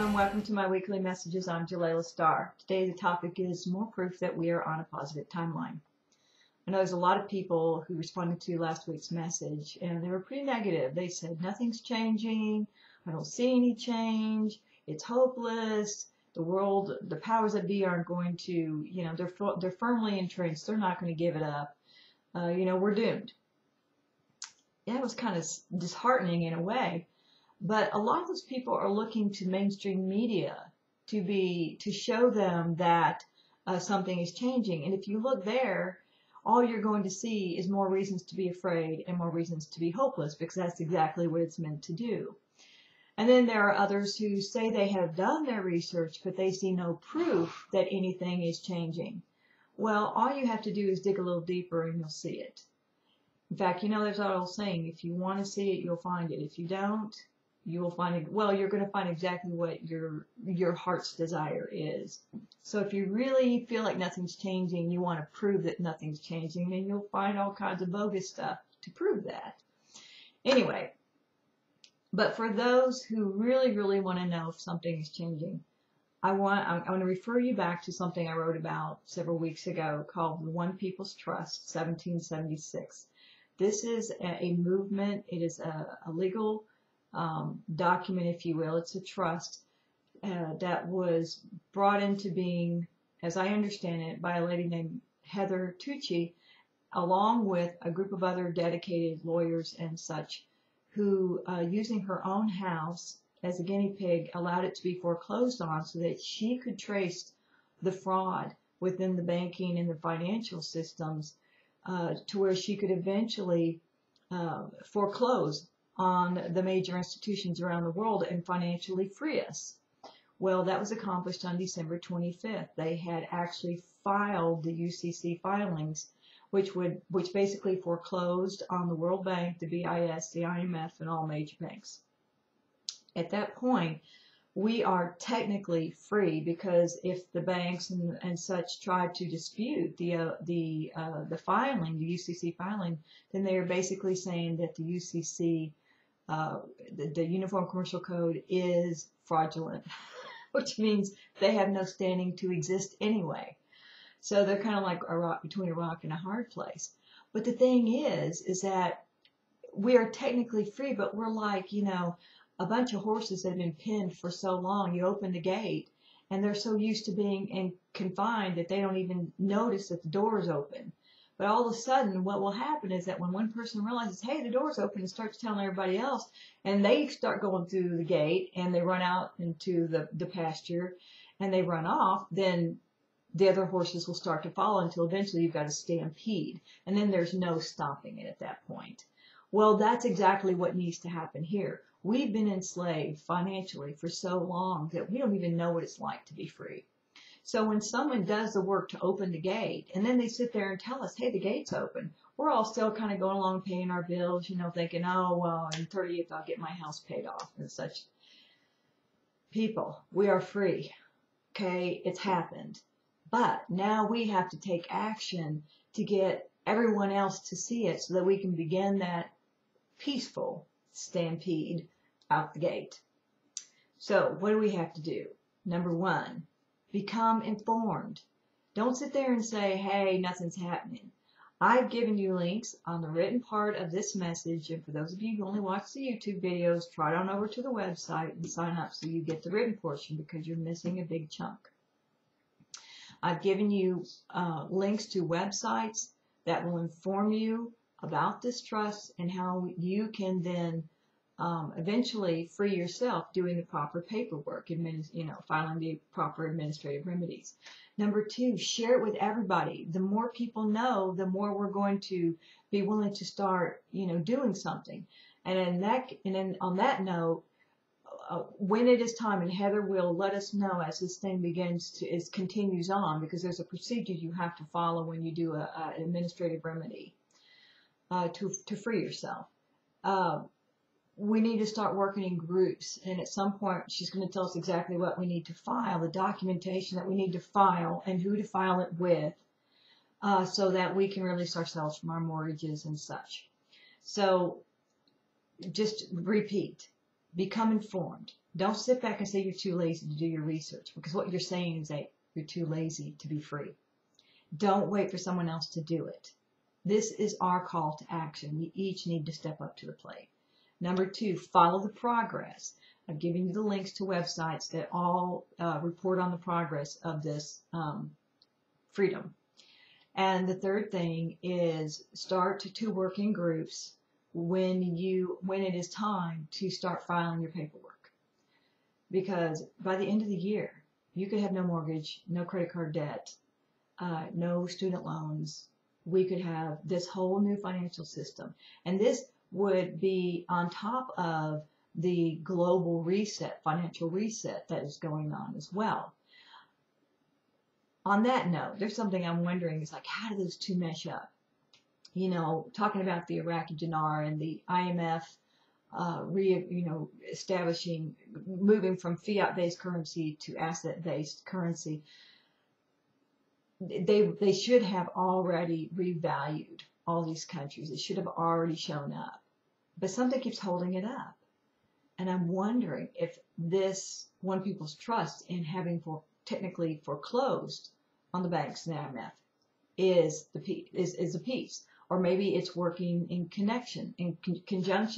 everyone. Welcome to my weekly messages. I'm Jelaila Star. Today the topic is more proof that we are on a positive timeline. I know there's a lot of people who responded to last week's message and they were pretty negative. They said nothing's changing. I don't see any change. It's hopeless. The world, the powers that be aren't going to, they're firmly entrenched. They're not going to give it up. We're doomed. Yeah, it was kind of disheartening in a way. But a lot of those people are looking to mainstream media to show them that something is changing. And if you look there, all you're going to see is more reasons to be afraid and more reasons to be hopeless, because that's exactly what it's meant to do. And then there are others who say they have done their research, but they see no proof that anything is changing. Well, all you have to do is dig a little deeper and you'll see it. In fact, there's that old saying, if you want to see it, you'll find it. If you don't, you will find it. Well, you're going to find exactly what your heart's desire is. So if you really feel like nothing's changing, you want to prove that nothing's changing, then you'll find all kinds of bogus stuff to prove that. Anyway, but for those who really, really want to know if something is changing, I want to refer you back to something I wrote about several weeks ago called the One People's Trust, 1776. This is a movement. It is a legal document, if you will. It's a trust that was brought into being, as I understand it, by a lady named Heather Tucci, along with a group of other dedicated lawyers and such, who, using her own house as a guinea pig, allowed it to be foreclosed on so that she could trace the fraud within the banking and the financial systems to where she could eventually foreclose on the major institutions around the world and financially free us. Well, that was accomplished on December 25th. They had actually filed the UCC filings, which basically foreclosed on the World Bank, the BIS, the IMF, and all major banks. At that point, we are technically free, because if the banks and such try to dispute the filing, the UCC filing, then they are basically saying that the UCC, the Uniform Commercial Code, is fraudulent, which means they have no standing to exist anyway. So they're kind of like a rock between a rock and a hard place. But the thing is that we are technically free, but we're like, a bunch of horses that have been pinned for so long. You open the gate and they're so used to being confined that they don't even notice that the door is open. But all of a sudden, what will happen is that when one person realizes, hey, the door's open, and starts telling everybody else, and they start going through the gate and they run out into the pasture and they run off, then the other horses will start to follow until eventually you've got a stampede. And then there's no stopping it at that point. Well, that's exactly what needs to happen here. We've been enslaved financially for so long that we don't even know what it's like to be free. So when someone does the work to open the gate, and then they sit there and tell us, hey, the gate's open, we're all still kind of going along paying our bills, thinking, oh, well, in 30th I'll get my house paid off and such. People, we are free. Okay, it's happened. But now we have to take action to get everyone else to see it so that we can begin that peaceful stampede out the gate. So what do we have to do? Number one, become informed. Don't sit there and say, hey, nothing's happening. I've given you links on the written part of this message, and for those of you who only watch the YouTube videos, trot on over to the website and sign up so you get the written portion, because you're missing a big chunk. I've given you links to websites that will inform you about this trust and how you can then eventually free yourself doing the proper paperwork, filing the proper administrative remedies. Number two, share it with everybody. The more people know, the more we're going to be willing to start, doing something. And then on that note, when it is time, and Heather will let us know as this thing continues on, because there's a procedure you have to follow when you do an administrative remedy to free yourself. We need to start working in groups, and at some point she's going to tell us exactly what we need to file, the documentation that we need to file, and who to file it with, so that we can release ourselves from our mortgages and such. So just repeat. become informed. Don't sit back and say you're too lazy to do your research, because what you're saying is that you're too lazy to be free. Don't wait for someone else to do it. This is our call to action. We each need to step up to the plate. Number 2, follow the progress. I've given you the links to websites that all report on the progress of this freedom. And the third thing is start to work in groups when it is time to start filing your paperwork. Because by the end of the year, you could have no mortgage, no credit card debt, no student loans. We could have this whole new financial system. And this would be on top of the global reset, financial reset that is going on as well. On that note, there's something I'm wondering is like, how do those two mesh up? You know, talking about the Iraqi dinar and the IMF establishing, moving from fiat-based currency to asset-based currency. They should have already revalued all these countries. It should have already shown up. But something keeps holding it up. And I'm wondering if this won people's trust in having technically foreclosed on the banks and the IMF is a piece. Or maybe it's working in conjunction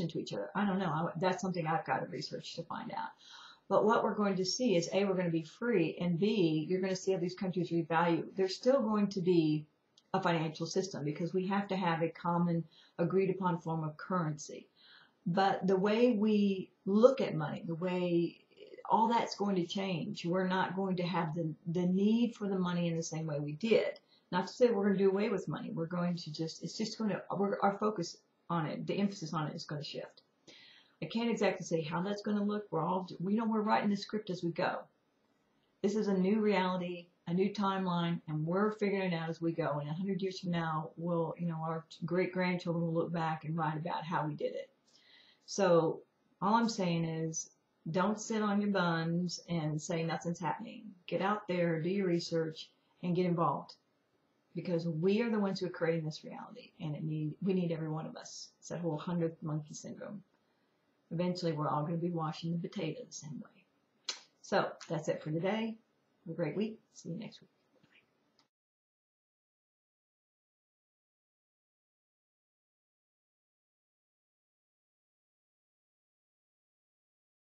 to each other. I don't know. That's something I've got to research to find out. But what we're going to see is, A, we're going to be free, and B, you're going to see how these countries revalue. There's still going to be a financial system because we have to have a common, agreed-upon form of currency. But the way we look at money, the way all that's going to change, we're not going to have the need for the money in the same way we did. Not to say we're going to do away with money. We're going to our focus on it, the emphasis on it is going to shift. I can't exactly say how that's going to look. We're writing the script as we go. This is a new reality, a new timeline, and we're figuring it out as we go. And 100 years from now, our great-grandchildren will look back and write about how we did it. So all I'm saying is, don't sit on your buns and say nothing's happening. Get out there, do your research, and get involved. Because we are the ones who are creating this reality, and we need every one of us. It's that whole 100th monkey syndrome. Eventually, we're all going to be washing the potato the same way. So that's it for today. Have a great week. See you next week.